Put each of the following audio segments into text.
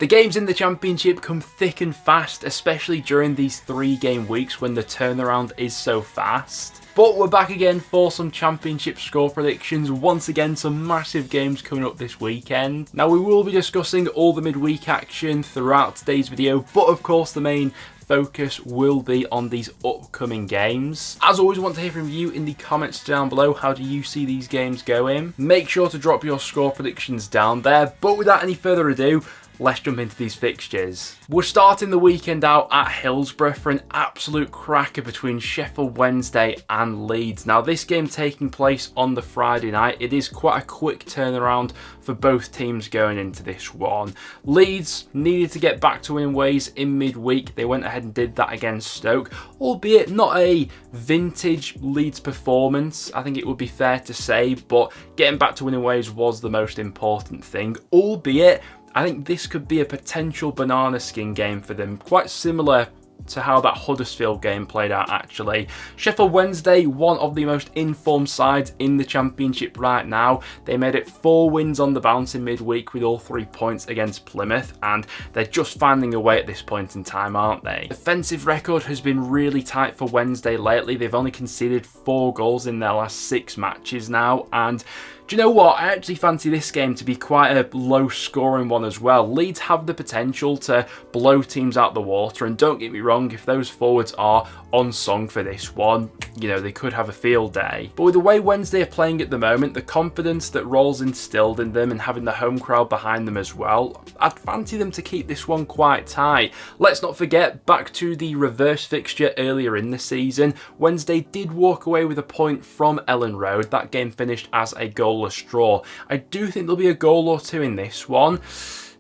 The games in the Championship come thick and fast, especially during these 3-game weeks when the turnaround is so fast. But we're back again for some Championship score predictions. Once again, some massive games coming up this weekend. Now, we will be discussing all the midweek action throughout today's video, but of course the main focus will be on these upcoming games. As always, I want to hear from you in the comments down below. How do you see these games going? Make sure to drop your score predictions down there. But without any further ado, let's jump into these fixtures. We're starting the weekend out at Hillsborough for an absolute cracker between Sheffield Wednesday and Leeds. Now, this game taking place on the Friday night, it is quite a quick turnaround for both teams going into this one. Leeds needed to get back to winning ways in midweek. They went ahead and did that against Stoke, albeit not a vintage Leeds performance, I think it would be fair to say, but getting back to winning ways was the most important thing, albeit I think this could be a potential banana skin game for them, quite similar to how that Huddersfield game played out actually. Sheffield Wednesday, one of the most informed sides in the Championship right now. They made it 4 wins on the bounce in midweek with all 3 points against Plymouth, and they're just finding a way at this point in time, aren't they? Defensive record has been really tight for Wednesday lately. They've only conceded 4 goals in their last 6 matches now, and do you know what? I actually fancy this game to be quite a low-scoring one as well. Leeds have the potential to blow teams out the water, and don't get me wrong, if those forwards are on song for this one, you know, they could have a field day. But with the way Wednesday are playing at the moment, the confidence that Rolls instilled in them and having the home crowd behind them as well, I'd fancy them to keep this one quite tight. Let's not forget, back to the reverse fixture earlier in the season, Wednesday did walk away with a point from Ellen Road. That game finished as a goalless draw. I do think there'll be a goal or two in this one.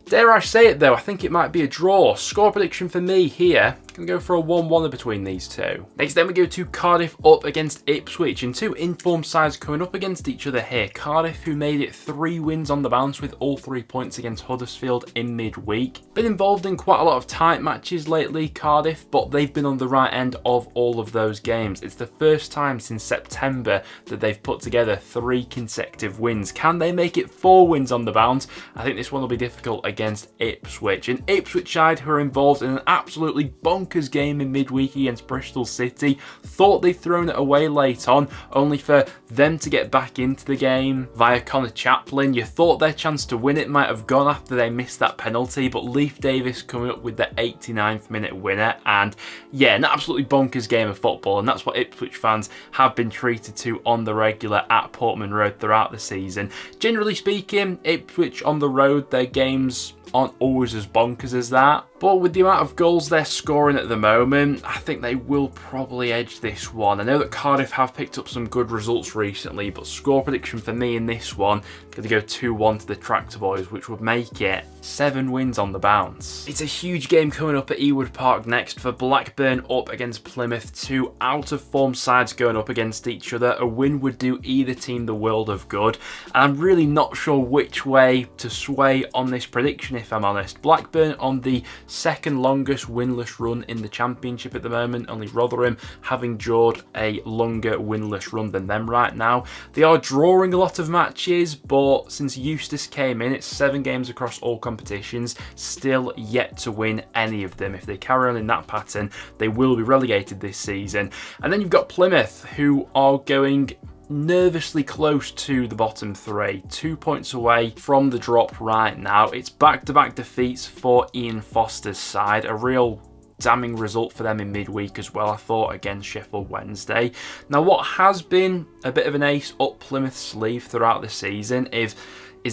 Dare I say it though, I think it might be a draw. Score prediction for me here, can go for a 1-1 between these two. Next then we go to Cardiff up against Ipswich, and 2 informed sides coming up against each other here. Cardiff, who made it 3 wins on the bounce with all 3 points against Huddersfield in midweek. Been involved in quite a lot of tight matches lately, Cardiff, but they've been on the right end of all of those games. It's the first time since September that they've put together 3 consecutive wins. Can they make it 4 wins on the bounce? I think this one will be difficult against Ipswich. An Ipswich side who are involved in an absolutely bonkers game in midweek against Bristol City. Thought they'd thrown it away late on, only for them to get back into the game via Connor Chaplin. You thought their chance to win it might have gone after they missed that penalty, but Leif Davis coming up with the 89th minute winner, and yeah, an absolutely bonkers game of football, and that's what Ipswich fans have been treated to on the regular at Portman Road throughout the season. Generally speaking, Ipswich on the road, their games aren't always as bonkers as that, but with the amount of goals they're scoring at the moment, I think they will probably edge this one. I know that Cardiff have picked up some good results recently, but score prediction for me in this one, going to go 2-1 to the Tractor Boys, which would make it 7 wins on the bounce. It's a huge game coming up at Ewood Park next for Blackburn up against Plymouth, 2 out-of-form sides going up against each other. A win would do either team the world of good, and I'm really not sure which way to sway on this prediction, if I'm honest. Blackburn on the 2nd longest winless run in the Championship at the moment, only Rotherham having jawed a longer winless run than them right now. They are drawing a lot of matches, but since Eustace came in, it's 7 games across all competitions, still yet to win any of them. If they carry on in that pattern, they will be relegated this season. And then you've got Plymouth, who are going nervously close to the bottom 3, 2 points away from the drop right now. It's back-to-back defeats for Ian Foster's side, a real damning result for them in midweek as well, I thought, against Sheffield Wednesday. Now, what has been a bit of an ace up Plymouth's sleeve throughout the season is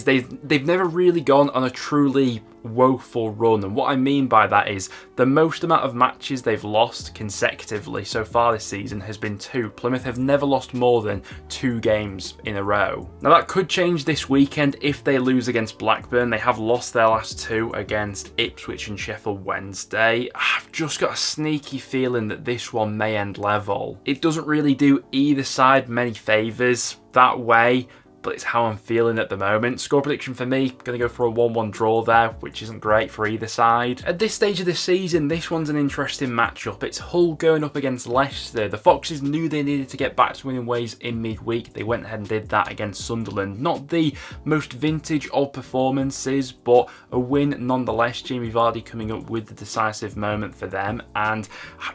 they've never really gone on a truly woeful run, and what I mean by that is the most amount of matches they've lost consecutively so far this season has been 2. Plymouth have never lost more than 2 games in a row. Now that could change this weekend if they lose against Blackburn. They have lost their last 2 against Ipswich and Sheffield Wednesday. I've just got a sneaky feeling that this one may end level. It doesn't really do either side many favours that way, but it's how I'm feeling at the moment. Score prediction for me, going to go for a 1-1 draw there, which isn't great for either side. At this stage of the season, this one's an interesting matchup. It's Hull going up against Leicester. The Foxes knew they needed to get back to winning ways in midweek. They went ahead and did that against Sunderland. Not the most vintage of performances, but a win nonetheless. Jamie Vardy coming up with the decisive moment for them. And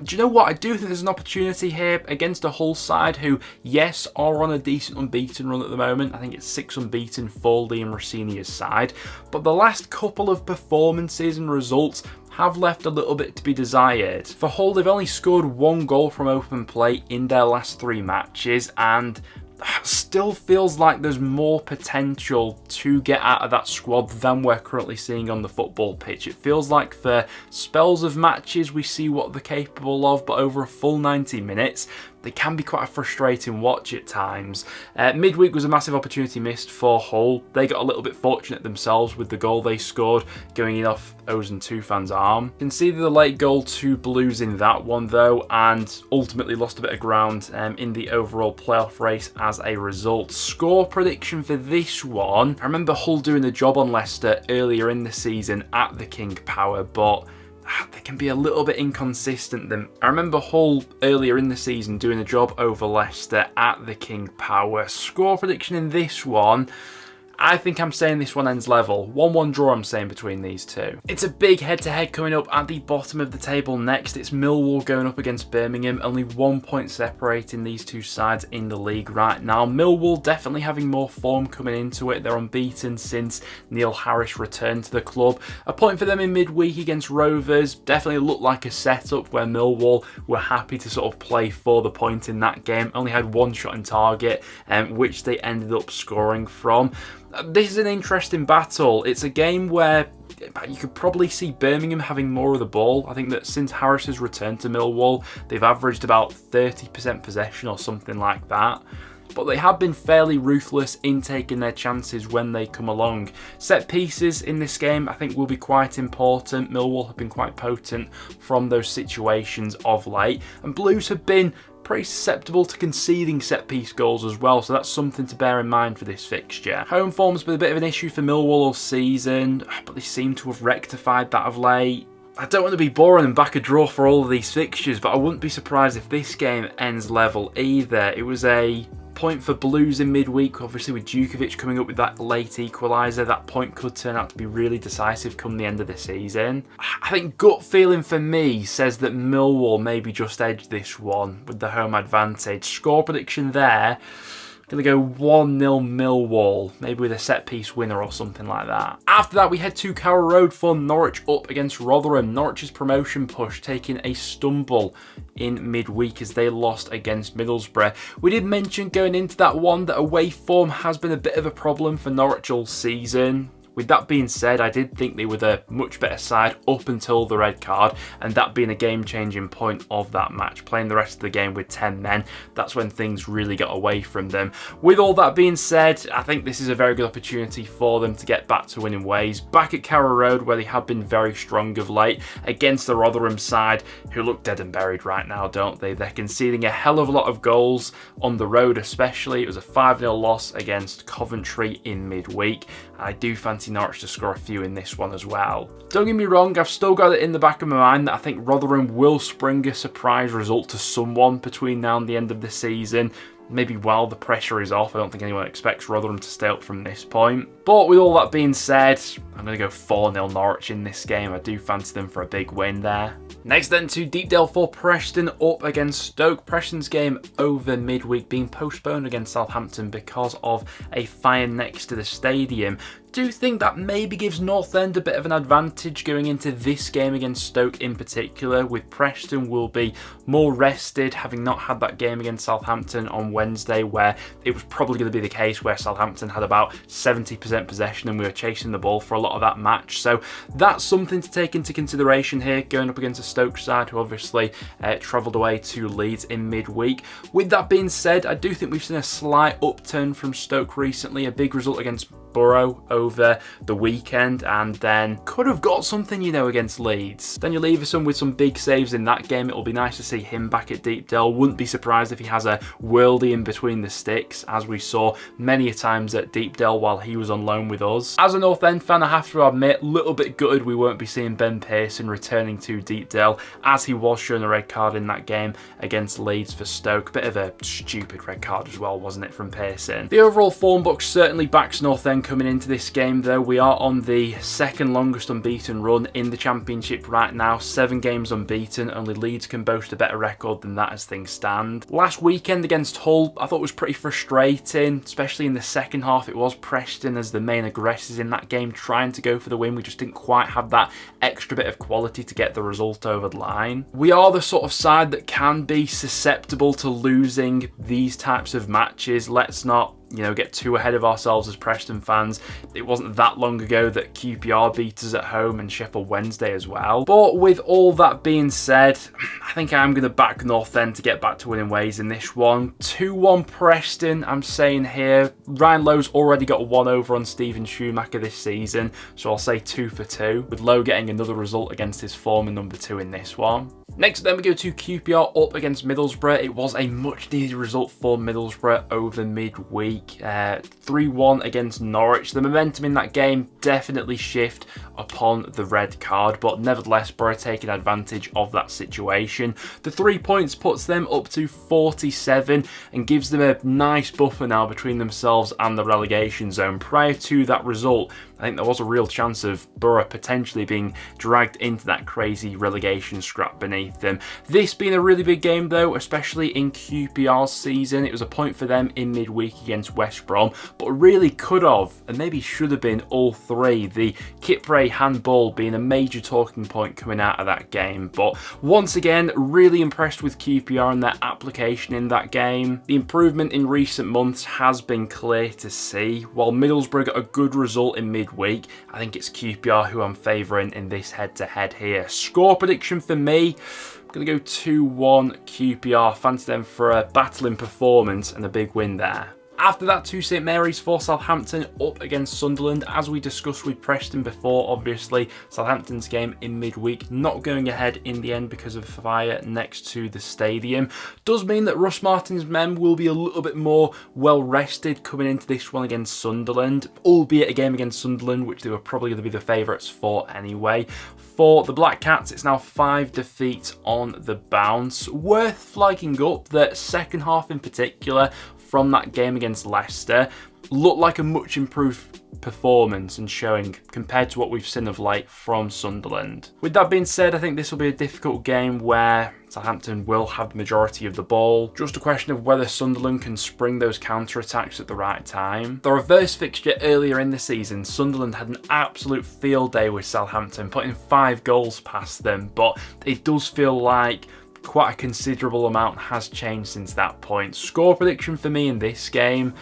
do you know what? I do think there's an opportunity here against a Hull side who, yes, are on a decent unbeaten run at the moment. I think it's 6 unbeaten for Liam Rossinia's side. But the last couple of performances and results have left a little bit to be desired. For Hull, they've only scored 1 goal from open play in their last 3 matches, and still feels like there's more potential to get out of that squad than we're currently seeing on the football pitch. It feels like for spells of matches we see what they're capable of, but over a full 90 minutes they can be quite a frustrating watch at times. Midweek was a massive opportunity missed for Hull. They got a little bit fortunate themselves with the goal they scored going in off Ozan Tufan's arm. Conceded the late goal to Blues in that one though, and ultimately lost a bit of ground in the overall playoff race as a result. Score prediction for this one. I remember Hull doing the job on Leicester earlier in the season at the King Power, but they can be a little bit inconsistent. I remember Hull earlier in the season doing a job over Leicester at the King Power. Score prediction in this one, I think I'm saying this one ends level. 1-1 draw I'm saying between these two. It's a big head-to-head coming up at the bottom of the table next. It's Millwall going up against Birmingham. Only 1 point separating these two sides in the league right now. Millwall definitely having more form coming into it. They're unbeaten since Neil Harris returned to the club. A point for them in midweek against Rovers. Definitely looked like a setup where Millwall were happy to sort of play for the point in that game. Only had 1 shot on target, which they ended up scoring from. This is an interesting battle. It's a game where you could probably see Birmingham having more of the ball. I think that since Harris has returned to Millwall, they've averaged about 30% possession or something like that. But they have been fairly ruthless in taking their chances when they come along. Set pieces in this game I think will be quite important. Millwall have been quite potent from those situations of late, and Blues have been pretty susceptible to conceding set-piece goals as well, so that's something to bear in mind for this fixture. Home form's been a bit of an issue for Millwall all season, but they seem to have rectified that of late. I don't want to be boring and back a draw for all of these fixtures, but I wouldn't be surprised if this game ends level either. It was a point for Blues in midweek, obviously with Djukovic coming up with that late equaliser. That point could turn out to be really decisive come the end of the season. I think gut feeling for me says that Millwall maybe just edged this one with the home advantage. Score prediction there, going to go 1-0 Millwall, maybe with a set-piece winner or something like that. After that, we head to Carrow Road for Norwich up against Rotherham. Norwich's promotion push taking a stumble in midweek as they lost against Middlesbrough. We did mention going into that one that away form has been a bit of a problem for Norwich all season. With that being said, I did think they were the much better side up until the red card, and that being a game-changing point of that match. Playing the rest of the game with 10 men, that's when things really got away from them. With all that being said, I think this is a very good opportunity for them to get back to winning ways. Back at Carrow Road, where they have been very strong of late, against the Rotherham side, who look dead and buried right now, don't they? They're conceding a hell of a lot of goals on the road especially. It was a 5-0 loss against Coventry in midweek. I do fancy Norwich to score a few in this one as well. Don't get me wrong, I've still got it in the back of my mind that I think Rotherham will spring a surprise result to someone between now and the end of the season. Maybe while the pressure is off. I don't think anyone expects Rotherham to stay up from this point. But with all that being said, I'm going to go 4-0 Norwich in this game. I do fancy them for a big win there. Next then to Deepdale for Preston up against Stoke. Preston's game over midweek being postponed against Southampton because of a fire next to the stadium. Do think that maybe gives North End a bit of an advantage going into this game against Stoke in particular, with Preston will be more rested, having not had that game against Southampton on Wednesday, where it was probably going to be the case where Southampton had about 70% possession and we were chasing the ball for a lot of that match. So that's something to take into consideration here, going up against a Stoke side who obviously travelled away to Leeds in midweek. With that being said, I do think we've seen a slight upturn from Stoke recently. A big result against Borough over the weekend, and then could have got something, you know, against Leeds. Daniel Leverson with some big saves in that game. It'll be nice to see him back at Deepdale. Wouldn't be surprised if he has a worldie in between the sticks, as we saw many a times at Deepdale while he was on loan with us. As a North End fan, I have to admit, a little bit gutted we won't be seeing Ben Pearson returning to Deepdale, as he was shown a red card in that game against Leeds for Stoke. Bit of a stupid red card as well, wasn't it, from Pearson? The overall form book certainly backs North End coming into this game, though. We are on the second longest unbeaten run in the Championship right now. 7 games unbeaten. Only Leeds can boast a better record than that as things stand. Last weekend against Hull, I thought was pretty frustrating, especially in the second half. It was Preston as the main aggressors in that game, trying to go for the win. We just didn't quite have that extra bit of quality to get the result over the line. We are the sort of side that can be susceptible to losing these types of matches. Let's not, you know, get too ahead of ourselves as Preston fans. It wasn't that long ago that QPR beat us at home and Sheffield Wednesday as well. But with all that being said, I think I am going to back North End to get back to winning ways in this one. 2-1 Preston, I'm saying here. Ryan Lowe's already got 1 over on Steven Schumacher this season, so I'll say 2 for 2, with Lowe getting another result against his former number 2 in this one. Next then we go to QPR up against Middlesbrough. It was a much needed result for Middlesbrough over midweek. 3-1 against Norwich. The momentum in that game definitely shift upon the red card, but nevertheless Borough taking advantage of that situation. The 3 points puts them up to 47 and gives them a nice buffer now between themselves and the relegation zone. Prior to that result, I think there was a real chance of Borough potentially being dragged into that crazy relegation scrap beneath them. This being a really big game though, especially in QPR's season. It was a point for them in midweek against West Brom, but really could have and maybe should have been all 3. The Kipre handball being a major talking point coming out of that game. But once again, really impressed with QPR and their application in that game. The improvement in recent months has been clear to see. While Middlesbrough got a good result in midweek, I think it's QPR who I'm favouring in this head-to-head here. Score prediction for me, I'm going to go 2-1 QPR. Fancy them for a battling performance and a big win there. After that, to St Mary's for Southampton up against Sunderland. As we discussed with Preston before, obviously, Southampton's game in midweek not going ahead in the end because of fire next to the stadium. Does mean that Russ Martin's men will be a little bit more well rested coming into this one against Sunderland, albeit a game against Sunderland which they were probably going to be the favourites for anyway. For the Black Cats, it's now 5 defeats on the bounce. Worth flagging up that second half in particular from that game against Leicester looked like a much improved performance and showing compared to what we've seen of late from Sunderland. With that being said, I think this will be a difficult game where Southampton will have the majority of the ball. Just a question of whether Sunderland can spring those counter-attacks at the right time. The reverse fixture earlier in the season, Sunderland had an absolute field day with Southampton, putting 5 goals past them, but it does feel like quite a considerable amount has changed since that point. Score prediction for me in this game,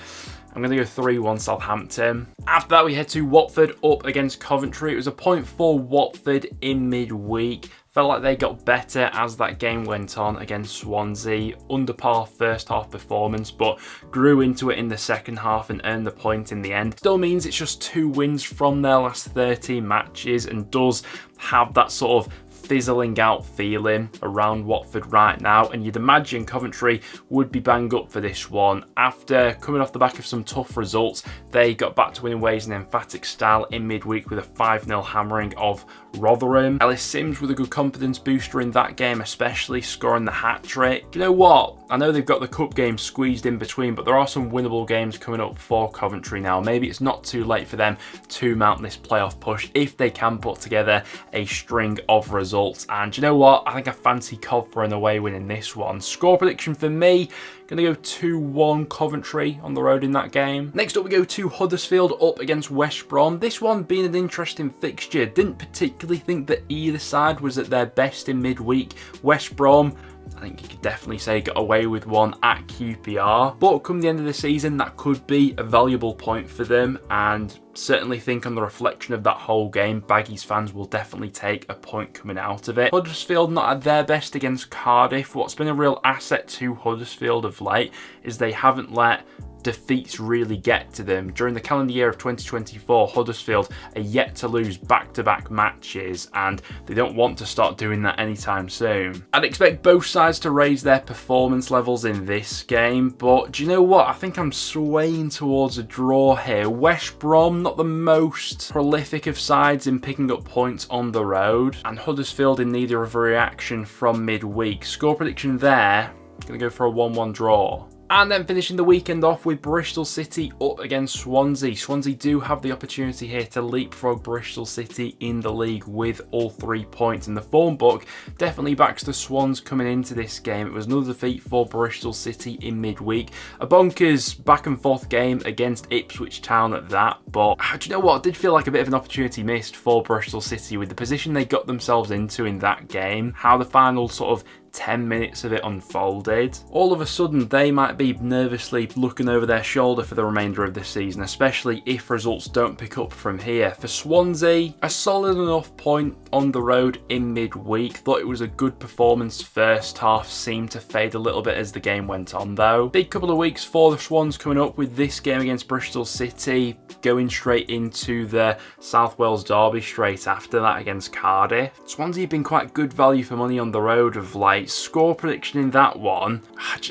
I'm going to go 3-1 Southampton. After that, we head to Watford up against Coventry. It was a point for Watford in midweek. Felt like they got better as that game went on against Swansea. Under par first half performance, but grew into it in the second half and earned the point in the end. Still means it's just 2 wins from their last 13 matches and does have that sort of fizzling out feeling around Watford right now, and you'd imagine Coventry would be bang up for this one. After coming off the back of some tough results, they got back to winning ways in emphatic style in midweek with a 5-0 hammering of Rotherham. Ellis Sims with a good confidence booster in that game, especially scoring the hat-trick. You know what? I know they've got the cup game squeezed in between, but there are some winnable games coming up for Coventry now. Maybe it's not too late for them to mount this playoff push if they can put together a string of results. And you know what? I think I fancy Cov for an away win in this one. Score prediction for me, going to go 2-1 Coventry on the road in that game. Next up we go to Huddersfield up against West Brom. This one being an interesting fixture. Didn't particularly think that either side was at their best in midweek. West Brom, I think you could definitely say got away with one at QPR, but come the end of the season that could be a valuable point for them, and certainly think on the reflection of that whole game, Baggies fans will definitely take a point coming out of it. Huddersfield not at their best against Cardiff. What's been a real asset to Huddersfield of late is they haven't let defeats really get to them. During the calendar year of 2024, Huddersfield are yet to lose back-to-back matches, and they don't want to start doing that anytime soon. I'd expect both sides to raise their performance levels in this game, but do you know what? I think I'm swaying towards a draw here. West Brom, not the most prolific of sides in picking up points on the road, and Huddersfield in neither of a reaction from midweek. Score prediction there, going to go for a 1-1 draw. And then finishing the weekend off with Bristol City up against Swansea. Swansea do have the opportunity here to leapfrog Bristol City in the league with all 3 points. And the form book definitely backs the Swans coming into this game. It was another defeat for Bristol City in midweek. A bonkers back and forth game against Ipswich Town at that. But do you know what? It did feel like a bit of an opportunity missed for Bristol City with the position they got themselves into in that game. How the final sort of 10 minutes of it unfolded. All of a sudden, they might be nervously looking over their shoulder for the remainder of this season, especially if results don't pick up from here. For Swansea, a solid enough point on the road in midweek. Thought it was a good performance first half, seemed to fade a little bit as the game went on though. Big couple of weeks for the Swans coming up with this game against Bristol City, going straight into the South Wales derby straight after that against Cardiff. Swansea have been quite good value for money on the road of late. Score prediction in that one,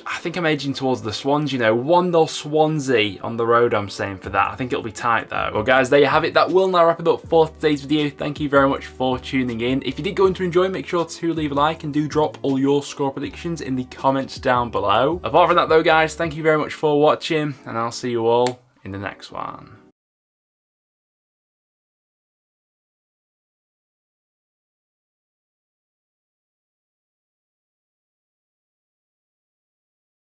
I think I'm edging towards the Swans, 1-0 Swansea on the road I'm saying for that. I think it'll be tight though. Well guys, there you have it. That will now wrap it up for today's video. Thank you very much for tuning in. If you did go on to enjoy, make sure to leave a like and do drop all your score predictions in the comments down below. Apart from that though guys, thank you very much for watching and I'll see you all in the next one.